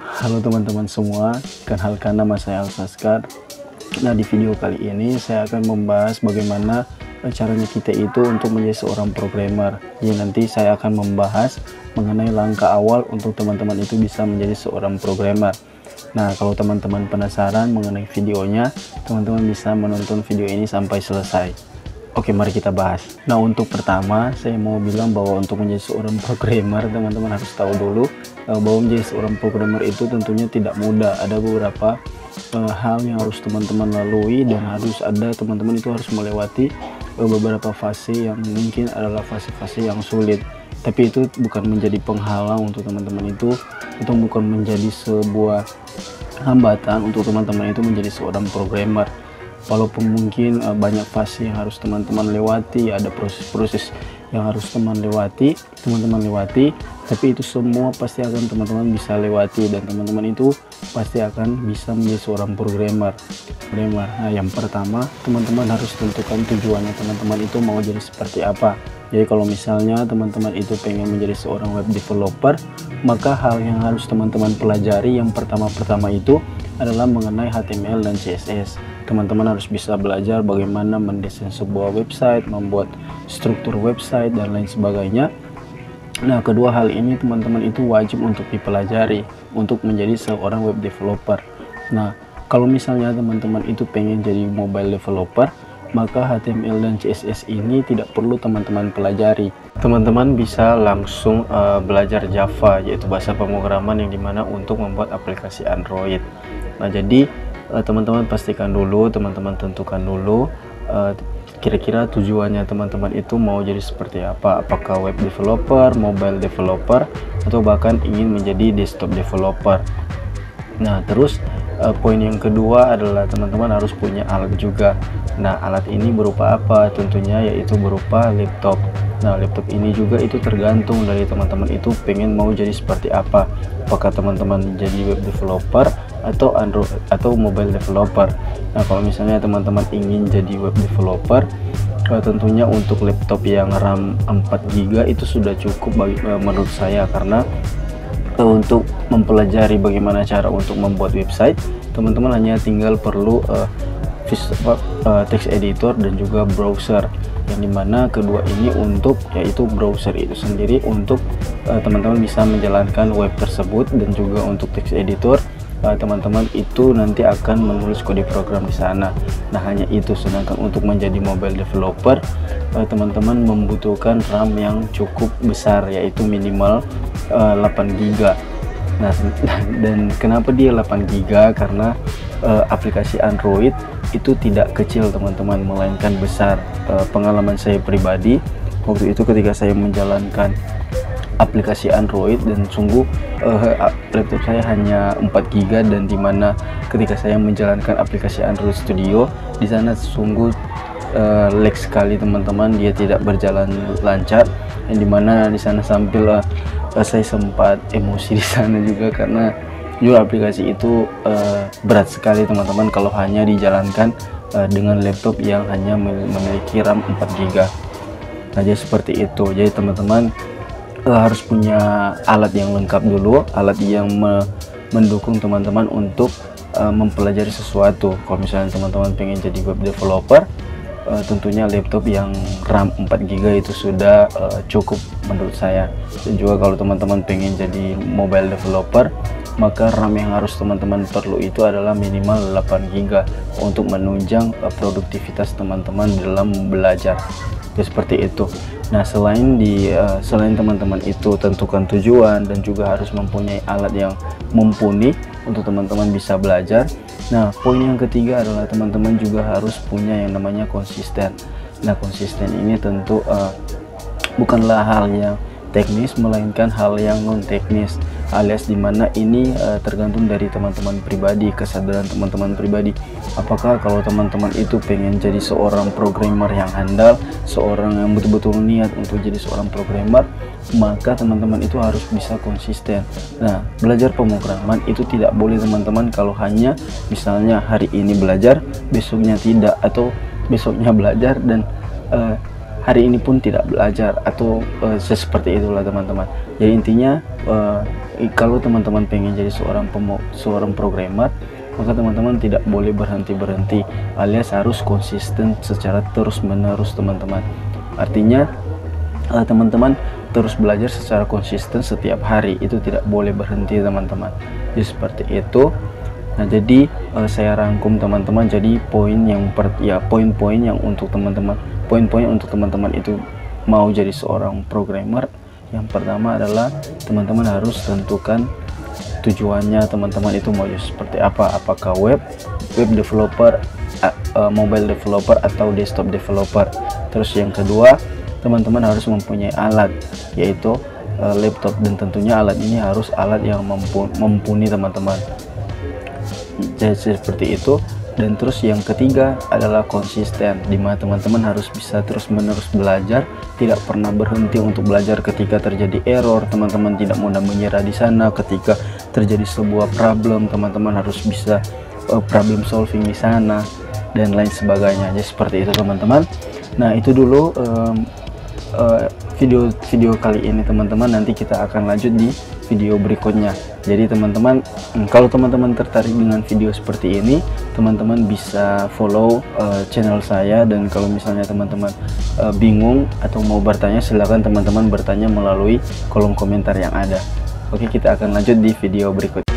Halo teman-teman semua, kenalkan nama saya Alsaskar. Nah, di video kali ini saya akan membahas bagaimana caranya kita itu untuk menjadi seorang programmer. Jadi nanti saya akan membahas mengenai langkah awal untuk teman-teman itu bisa menjadi seorang programmer. Nah, kalau teman-teman penasaran mengenai videonya, teman-teman bisa menonton video ini sampai selesai. Oke, mari kita bahas. Nah, untuk pertama saya mau bilang bahwa untuk menjadi seorang programmer, teman-teman harus tahu dulu bahwa menjadi seorang programmer itu tentunya tidak mudah. Ada beberapa hal yang harus teman-teman lalui, dan teman-teman itu harus melewati beberapa fase yang mungkin adalah fase-fase yang sulit. Tapi itu bukan menjadi penghalang untuk teman-teman itu bukan menjadi sebuah hambatan untuk teman-teman itu menjadi seorang programmer. Walaupun mungkin banyak fase yang harus teman-teman lewati, ada proses-proses yang harus teman-teman lewati, tapi itu semua pasti akan teman-teman bisa lewati, dan teman-teman itu pasti akan bisa menjadi seorang programmer. Nah, yang pertama, teman-teman harus tentukan tujuannya teman-teman itu mau jadi seperti apa. Jadi kalau misalnya teman-teman itu pengen menjadi seorang web developer, maka hal yang harus teman-teman pelajari yang pertama-tama itu adalah mengenai HTML dan CSS. Teman-teman harus bisa belajar bagaimana mendesain sebuah website, membuat struktur website, dan lain sebagainya. Nah, kedua hal ini teman-teman itu wajib untuk dipelajari untuk menjadi seorang web developer. Nah, kalau misalnya teman-teman itu pengen jadi mobile developer, maka HTML dan CSS ini tidak perlu teman-teman pelajari. Teman-teman bisa langsung belajar Java, yaitu bahasa pemrograman yang dimana untuk membuat aplikasi Android. Nah, jadi teman-teman pastikan dulu, teman-teman tentukan dulu kira-kira tujuannya teman-teman itu mau jadi seperti apa. Apakah web developer, mobile developer, atau bahkan ingin menjadi desktop developer. Nah, terus poin yang kedua adalah teman-teman harus punya alat juga. Nah, alat ini berupa apa? Tentunya yaitu berupa laptop. Nah, laptop ini juga itu tergantung dari teman-teman itu pengen mau jadi seperti apa. Apakah teman-teman jadi web developer atau Android atau mobile developer. Nah, kalau misalnya teman-teman ingin jadi web developer, tentunya untuk laptop yang RAM 4GB itu sudah cukup menurut saya, karena untuk mempelajari bagaimana cara untuk membuat website, teman-teman hanya tinggal perlu text editor dan juga browser, yang dimana kedua ini yaitu browser itu sendiri untuk teman-teman bisa menjalankan web tersebut, dan juga untuk text editor teman-teman itu nanti akan menulis kode program di sana. Nah, hanya itu. Sedangkan untuk menjadi mobile developer, teman-teman membutuhkan RAM yang cukup besar, yaitu minimal 8GB. Nah, dan kenapa dia 8GB? Karena aplikasi Android itu tidak kecil teman-teman, melainkan besar. Pengalaman saya pribadi waktu itu ketika saya menjalankan aplikasi Android, dan sungguh laptop saya hanya 4GB, dan dimana ketika saya menjalankan aplikasi Android Studio di sana sungguh lag sekali teman-teman, dia tidak berjalan lancar, yang dimana di sana sambil saya sempat emosi di sana juga, karena juga aplikasi itu berat sekali teman-teman kalau hanya dijalankan dengan laptop yang hanya memiliki RAM 4GB. Nah, jadi seperti itu. Jadi teman-teman harus punya alat yang lengkap dulu, alat yang mendukung teman-teman untuk mempelajari sesuatu. Kalau misalnya teman-teman pengen jadi web developer, tentunya laptop yang RAM 4GB itu sudah cukup menurut saya. Dan juga kalau teman-teman pengen jadi mobile developer, maka RAM yang harus teman-teman perlu itu adalah minimal 8GB untuk menunjang produktivitas teman-teman dalam belajar. Ya, seperti itu. Nah, selain teman-teman itu tentukan tujuan dan juga harus mempunyai alat yang mumpuni untuk teman-teman bisa belajar. Nah, poin yang ketiga adalah teman-teman juga harus punya yang namanya konsisten. Nah, konsisten ini tentu bukanlah hal yang teknis, melainkan hal yang non teknis, alias dimana ini tergantung dari teman-teman pribadi, kesadaran teman-teman pribadi. Apakah kalau teman-teman itu pengen jadi seorang programmer yang handal, seorang yang betul-betul niat untuk jadi seorang programmer, maka teman-teman itu harus bisa konsisten. Nah, belajar pemrograman itu tidak boleh teman-teman kalau hanya misalnya hari ini belajar, besoknya tidak, atau besoknya belajar dan hari ini pun tidak belajar, atau seperti itulah teman-teman. Jadi intinya kalau teman-teman pengen jadi seorang programmer, maka teman-teman tidak boleh berhenti alias harus konsisten secara terus-menerus teman-teman. Artinya teman-teman terus belajar secara konsisten setiap hari, itu tidak boleh berhenti teman-teman. Jadi seperti itu. Nah, jadi saya rangkum teman-teman jadi poin-poin yang untuk teman-teman itu mau jadi seorang programmer. Yang pertama adalah teman-teman harus tentukan tujuannya teman-teman itu mau seperti apa, apakah web developer, mobile developer, atau desktop developer. Terus yang kedua, teman-teman harus mempunyai alat, yaitu laptop, dan tentunya alat ini harus alat yang mumpuni teman-teman. Jadi seperti itu. Dan terus yang ketiga adalah konsisten, dimana teman-teman harus bisa terus-menerus belajar, tidak pernah berhenti untuk belajar. Ketika terjadi error, teman-teman tidak mudah menyerah di sana. Ketika terjadi sebuah problem, teman-teman harus bisa problem solving di sana, dan lain sebagainya. Jadi seperti itu teman-teman. Nah, itu dulu video kali ini teman-teman. Nanti kita akan lanjut di video berikutnya. Jadi teman-teman, kalau teman-teman tertarik dengan video seperti ini, teman-teman bisa follow channel saya. Dan kalau misalnya teman-teman bingung atau mau bertanya, silahkan teman-teman bertanya melalui kolom komentar yang ada. Oke, kita akan lanjut di video berikutnya.